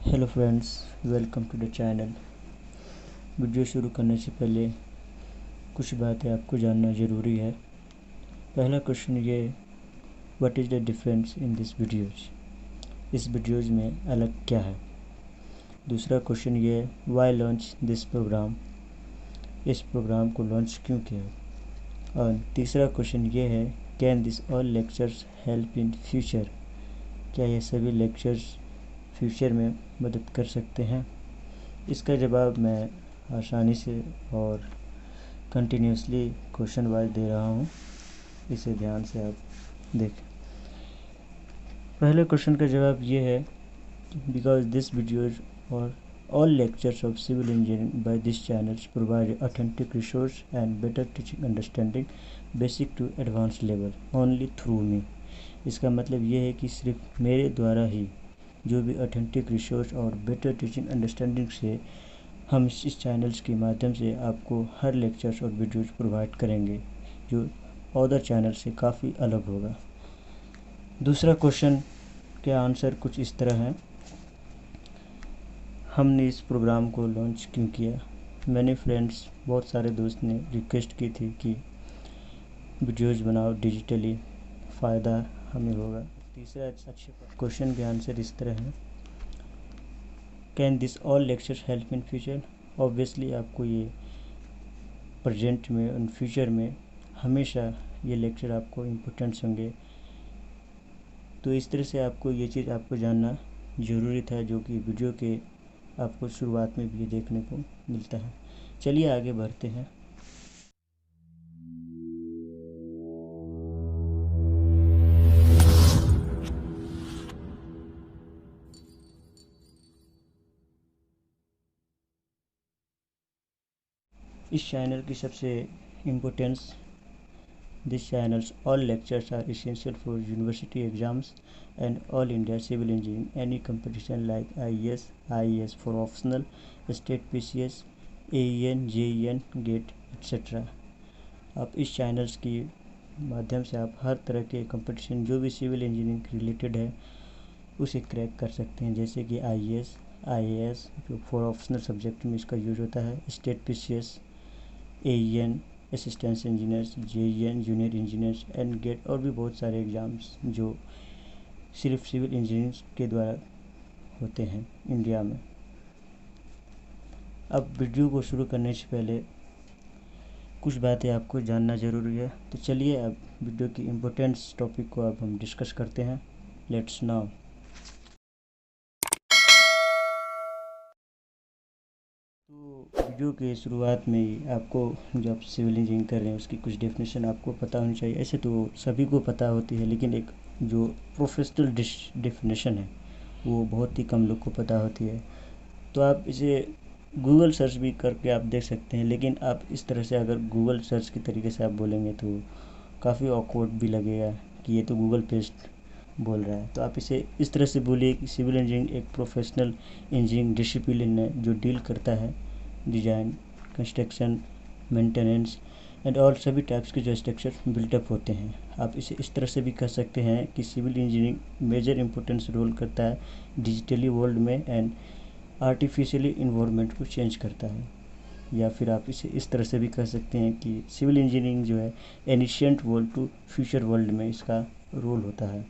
Hello friends, welcome to the channel. Video शुरू करने से पहले कुछ बातें आपको जानना ज़रूरी है। पहला क्वेश्चन ये, what is the difference in this videos. इस वीडियोज़ में अलग क्या है। दूसरा क्वेश्चन ये, व्हाई लॉन्च दिस प्रोग्राम। इस प्रोग्राम को लॉन्च क्यों किया। और तीसरा क्वेश्चन ये है, can this all lectures help in future. क्या ये सभी लेक्चर्स फ्यूचर में मदद कर सकते हैं। इसका जवाब मैं आसानी से और कंटिन्यूसली क्वेश्चन वाइज दे रहा हूँ, इसे ध्यान से आप देखें। पहले क्वेश्चन का जवाब ये है, बिकॉज दिस वीडियोज और all lectures of civil engineering by this channels provide authentic resource and better teaching understanding basic to advance level only through me. इसका मतलब ये है कि सिर्फ मेरे द्वारा ही जो भी ऑथेंटिक रिसोर्स और बेटर टीचिंग अंडरस्टैंडिंग से हम इस चैनल्स के माध्यम से आपको हर लेक्चर्स और वीडियोज़ प्रोवाइड करेंगे जो अदर चैनल से काफ़ी अलग होगा। दूसरा क्वेश्चन के आंसर कुछ इस तरह है, हमने इस प्रोग्राम को लॉन्च क्यों किया। मैंने फ्रेंड्स, बहुत सारे दोस्त ने रिक्वेस्ट की थी कि वीडियोज़ बनाओ डिजिटली, फ़ायदा हमें होगा। तीसरा अच्छे क्वेश्चन के आंसर इस तरह है, can this all lectures help in future. Obviously आपको ये प्रेजेंट में और फ्यूचर में हमेशा ये लेक्चर आपको इम्पोर्टेंट्स होंगे। तो इस तरह से आपको ये चीज़ आपको जानना ज़रूरी था, जो कि वीडियो के आपको शुरुआत में भी देखने को मिलता है। चलिए आगे बढ़ते हैं। इस चैनल की सबसे importance, this channels all lectures are essential for university exams and all India civil engineering any competition like IES, IES for optional, state PCS, AEN, JEN, GATE etc. आप इस चैनल्स की माध्यम से आप हर तरह के कंपटीशन जो भी सिविल इंजीनियरिंग रिलेटेड है उसे क्रैक कर सकते हैं, जैसे कि IES, IAS जो फॉर ऑप्शनल सब्जेक्ट में इसका यूज होता है, state PCS, AEN assistant engineers, JEN junior engineers and GATE और भी बहुत सारे एग्ज़ाम्स जो सिर्फ सिविल इंजीनियरिंग के द्वारा होते हैं इंडिया में। अब वीडियो को शुरू करने से पहले कुछ बातें आपको जानना ज़रूरी है। तो चलिए अब वीडियो की इम्पोर्टेंस टॉपिक को अब हम डिस्कस करते हैं। Let's now. तो वीडियो के शुरुआत में ही आपको, जो आप सिविल इंजीनियरिंग कर रहे हैं उसकी कुछ डेफिनेशन आपको पता होनी चाहिए। ऐसे तो सभी को पता होती है, लेकिन एक जो प्रोफेशनल डेफिनेशन है वो बहुत ही कम लोग को पता होती है। तो आप इसे गूगल सर्च भी करके आप देख सकते हैं, लेकिन आप इस तरह से अगर गूगल सर्च की तरीके से आप बोलेंगे तो काफ़ी ऑकवर्ड भी लगेगा कि ये तो गूगल पेस्ट बोल रहा है। तो आप इसे इस तरह से बोलिए कि सिविल इंजीनियरिंग एक प्रोफेशनल इंजीनियरिंग डिसिप्लिन है जो डील करता है डिज़ाइन, कंस्ट्रक्शन, मेंटेनेंस एंड और सभी टाइप्स के जो स्ट्रक्चर बिल्टअप होते हैं। आप इसे इस तरह से भी कह सकते हैं कि civil engineering major importance role करता है डिजिटली वर्ल्ड में एंड आर्टिफिशियली इन्वायरमेंट को चेंज करता है। या फिर आप इसे इस तरह से भी कह सकते हैं कि सिविल इंजीनियरिंग जो है ancient world to future world में इसका रोल होता है।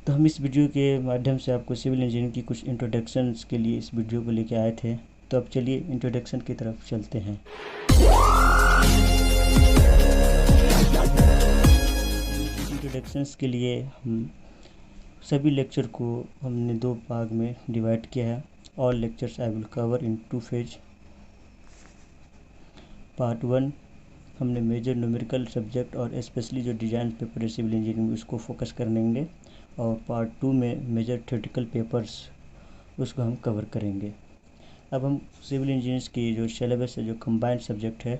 तो हम इस वीडियो के माध्यम से आपको सिविल इंजीनियरिंग की कुछ इंट्रोडक्शंस के लिए इस वीडियो को लेके आए थे। तो अब चलिए इंट्रोडक्शन की तरफ चलते हैं। इंट्रोडक्शंस के लिए हम सभी लेक्चर को हमने दो भाग में डिवाइड किया है। All lectures I will cover in 2 phase. Part 1 हमने मेजर न्यूमेरिकल सब्जेक्ट और स्पेशली जो डिज़ाइन पेपर है सिविल इंजीनियरिंग उसको फोकस करेंगे, और पार्ट 2 में मेजर थ्योरेटिकल पेपर्स उसको हम कवर करेंगे। अब हम सिविल इंजीनियर्स की जो सिलेबस है, जो कंबाइंड सब्जेक्ट है,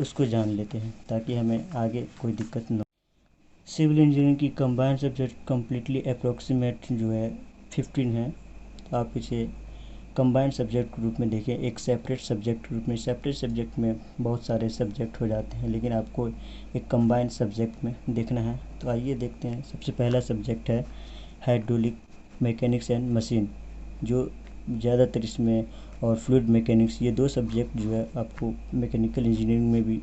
उसको जान लेते हैं ताकि हमें आगे कोई दिक्कत न हो। सिविल इंजीनियरिंग की कंबाइंड सब्जेक्ट कम्प्लीटली अप्रोक्सीमेट जो है 15 है। तो आप इसे कंबाइंड सब्जेक्ट के रूप में देखें, एक सेपरेट सब्जेक्ट के रूप में। सेपरेट सब्जेक्ट में बहुत सारे सब्जेक्ट हो जाते हैं, लेकिन आपको एक कंबाइंड सब्जेक्ट में देखना है। तो आइए देखते हैं। सबसे पहला सब्जेक्ट है हाइड्रोलिक मैकेनिक्स एंड मशीन, जो ज़्यादातर इसमें, और फ्लूइड मैकेनिक्स, ये दो सब्जेक्ट जो है आपको मैकेनिकल इंजीनियरिंग में भी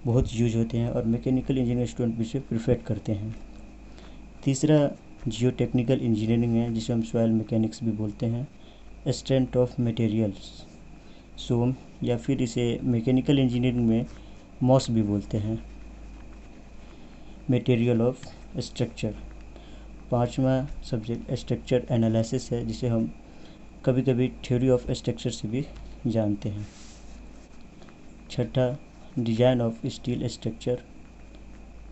बहुत यूज होते हैं और मैकेनिकल इंजीनियरिंग स्टूडेंट भी इसे प्रिफर करते हैं। तीसरा जियो टेक्निकल इंजीनियरिंग है, जिसे हम सॉइल मैकेनिक्स भी बोलते हैं। स्ट्रेंथ ऑफ मटेरियल्स, सोम, या फिर इसे मैकेनिकल इंजीनियरिंग में मॉस भी बोलते हैं। Material of structure. पांचवा सब्जेक्ट स्ट्रक्चर एनालिसिस है, जिसे हम कभी कभी थ्योरी ऑफ स्ट्रक्चर से भी जानते हैं। छठा डिज़ाइन ऑफ स्टील स्ट्रक्चर।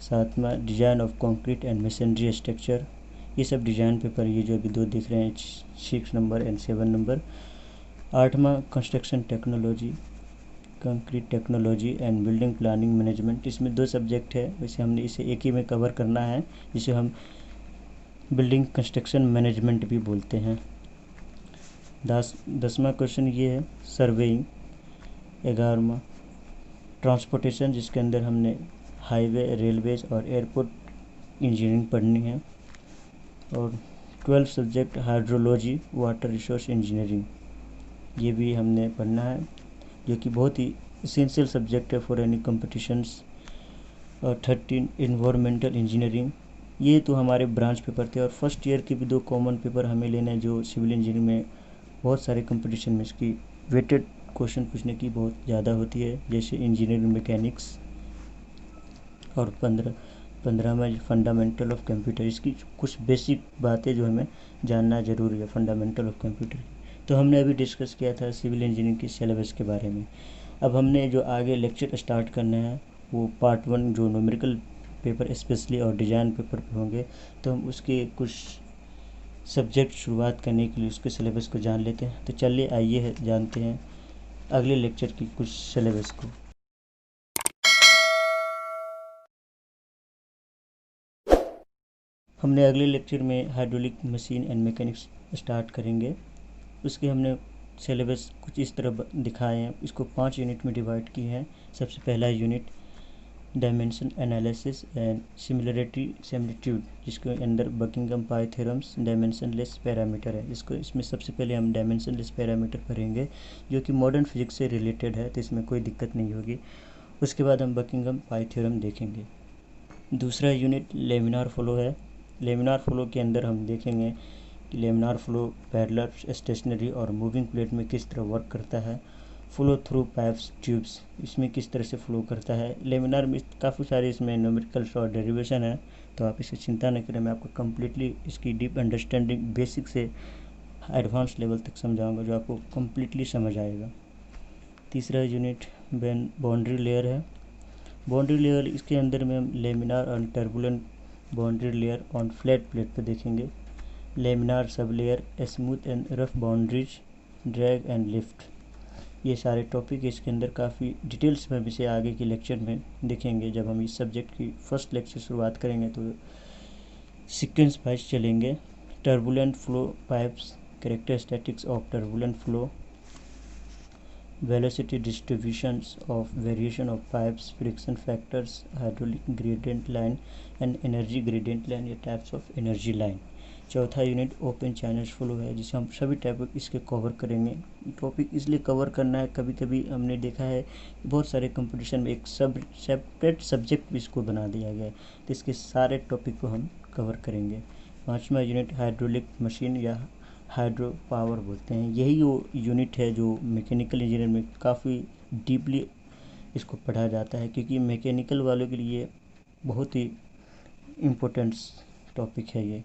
सातवां design of concrete and machinery structure. ये सब डिज़ाइन पेपर, ये जो अभी दो दिख रहे हैं 6 नंबर एंड 7 नंबर। आठवां construction technology, concrete technology and building planning management. इसमें दो सब्जेक्ट है, वैसे हमने इसे एक ही में कवर करना है, जिसे हम बिल्डिंग कंस्ट्रक्शन मैनेजमेंट भी बोलते हैं। 10वां क्वेश्चन ये है सर्वेइंग। 11वां ट्रांसपोर्टेशन, जिसके अंदर हमने हाईवे, रेलवेज और एयरपोर्ट इंजीनियरिंग पढ़नी है। और 12 subject hydrology, water resource engineering, ये भी हमने पढ़ना है, जो कि बहुत ही इसेंशियल सब्जेक्ट है फॉर एनी कॉम्पिटिशन्स। और 13 इन्वायरमेंटल इंजीनियरिंग, ये तो हमारे ब्रांच पेपर थे, और फर्स्ट ईयर के भी दो कॉमन पेपर हमें लेना है, जो सिविल इंजीनियरिंग में बहुत सारे कंपटीशन में इसकी वेटेड क्वेश्चन पूछने की बहुत ज़्यादा होती है, जैसे इंजीनियरिंग मैकेनिक्स। और 15 में फंडामेंटल ऑफ कंप्यूटर, इसकी कुछ बेसिक बातें जो हमें जानना ज़रूरी है फंडामेंटल ऑफ कंप्यूटर। तो हमने अभी डिस्कस किया था सिविल इंजीनियरिंग की सिलेबस के बारे में। अब हमने जो आगे लेक्चर स्टार्ट करना है वो पार्ट 1, जो न्यूमेरिकल पेपर स्पेशली और डिज़ाइन पेपर पे होंगे, तो हम उसके कुछ सब्जेक्ट शुरुआत करने के लिए उसके सिलेबस को जान लेते हैं। तो चलिए आइए जानते हैं अगले लेक्चर की कुछ सिलेबस को। हमने अगले लेक्चर में hydraulic machine and mechanics start करेंगे। उसके हमने सिलेबस कुछ इस तरह दिखाए हैं, इसको 5 यूनिट में डिवाइड किए हैं। सबसे पहला unit dimension analysis and similarity similitude, जिसके अंदर Buckingham pi theorems dimensionless parameter है। इसमें सबसे पहले हम डायमेंशनलेस पैरामीटर पढ़ेंगे, जो कि मॉडर्न फिजिक्स से रिलेटेड है, तो इसमें कोई दिक्कत नहीं होगी। उसके बाद हम बकिंघम पाई थ्योरम देखेंगे। दूसरा यूनिट लेमिनार फ्लो है। लेमिनार फ्लो के अंदर हम देखेंगे कि लेमिनार फ्लो पैरेलल, स्टेशनरी और मूविंग प्लेट में किस तरह वर्क करता है। फ्लो थ्रू पाइप्स ट्यूब्स, इसमें किस तरह से फ्लो करता है। लेमिनार में काफ़ी सारे इसमें न्यूमेरिकल्स और डेरिवेशन है, तो आप इसे चिंता न करें, मैं आपको कम्प्लीटली इसकी डीप अंडरस्टैंडिंग बेसिक से एडवांस लेवल तक समझाऊंगा, जो आपको कम्प्लीटली समझ आएगा। तीसरा यूनिट बाउंड्री लेयर है। बाउंड्री लेयर, इसके अंदर में हम लेमिनार और turbulent boundary layer on flat plate पर देखेंगे। Laminar sub layer, smooth and rough boundaries, drag and lift, ये सारे टॉपिक इसके अंदर काफ़ी डिटेल्स में इसे आगे के लेक्चर में देखेंगे। जब हम इस सब्जेक्ट की फर्स्ट लेक्चर शुरुआत करेंगे तो सीक्वेंस वाइज चलेंगे। Turbulent flow pipes, characteristics of turbulent flow, velocity distributions of variation of pipes, friction factors, hydraulic gradient line and energy gradient line, या types of energy line। चौथा unit open channel flow है, जिसे हम सभी topic इसके cover करेंगे। Topic इसलिए cover करना है, कभी कभी हमने देखा है बहुत सारे कंपटीशन में एक सेपरेट सब्जेक्ट भी इसको बना दिया गया है, तो इसके सारे टॉपिक को हम कवर करेंगे। पाँचवा यूनिट हाइड्रोलिक मशीन या हाइड्रो पावर बोलते हैं। यही वो यूनिट है जो मैकेनिकल इंजीनियर में काफ़ी डीपली इसको पढ़ा जाता है, क्योंकि मैकेनिकल वालों के लिए बहुत ही इम्पोर्टेंट टॉपिक है ये।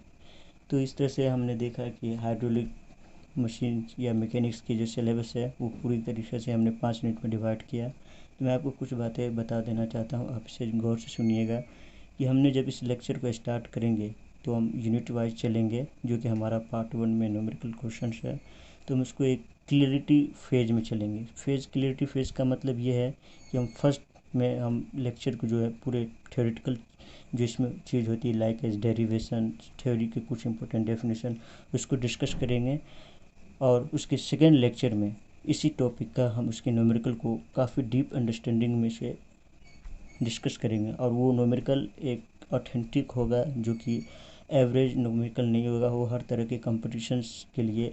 तो इस तरह से हमने देखा कि हाइड्रोलिक मशीन या मैकेनिक्स की जो सिलेबस है वो पूरी तरीके से हमने 5 यूनिट में डिवाइड किया। तो मैं आपको कुछ बातें बता देना चाहता हूँ, आप इसे गौर से सुनिएगा कि हमने जब इस लेक्चर को स्टार्ट करेंगे तो हम यूनिट वाइज चलेंगे, जो कि हमारा पार्ट 1 में न्यूमेरिकल क्वेश्चन है। तो हम उसको एक क्लियरिटी फेज में चलेंगे। क्लियरिटी फेज का मतलब ये है कि हम फर्स्ट में हम लेक्चर को जो है पूरे थ्योरेटिकल जो इसमें चीज़ होती है लाइक एज डेरिवेशन, थ्योरी के कुछ इंपॉर्टेंट डेफिनेशन, उसको डिस्कस करेंगे। और उसके सेकेंड लेक्चर में इसी टॉपिक का हम उसके न्यूमेरिकल को काफ़ी डीप अंडरस्टैंडिंग में से डिस्कस करेंगे, और वो न्यूमेरिकल एक ऑथेंटिक होगा, जो कि एवरेज न्यूमेरिकल नहीं होगा, वो हर तरह के कंपटीशंस के लिए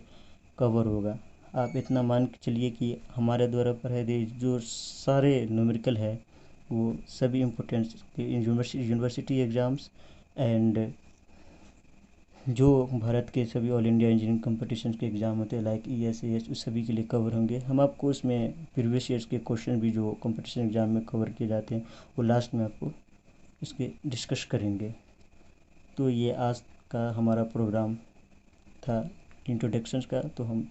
कवर होगा। आप इतना मान के चलिए कि हमारे द्वारा पढ़ाए गए जो सारे न्यूमेरिकल है वो सभी इम्पोर्टेंट यूनिवर्सिटी एग्ज़ाम्स एंड जो भारत के सभी ऑल इंडिया इंजीनियरिंग कंपटीशन के एग्ज़ाम होते हैं लाइक ES AS उस सभी के लिए कवर होंगे। हम आपको उसमें प्रीवियस ईयर्स के क्वेश्चन भी जो कंपटीशन एग्ज़ाम में कवर किए जाते हैं वो लास्ट में आपको इसके डिस्कस करेंगे। तो ये आज का हमारा प्रोग्राम था इंट्रोडक्शंस का। तो हम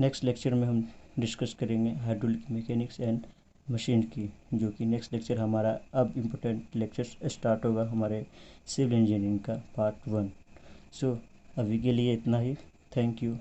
नेक्स्ट लेक्चर में हम डिस्कस करेंगे हाइड्रोलिक मैकेनिक्स एंड मशीन की, जो कि नेक्स्ट लेक्चर हमारा अब इम्पोर्टेंट लेक्चर स्टार्ट होगा हमारे सिविल इंजीनियरिंग का पार्ट 1। सो अभी के लिए इतना ही। Thank you.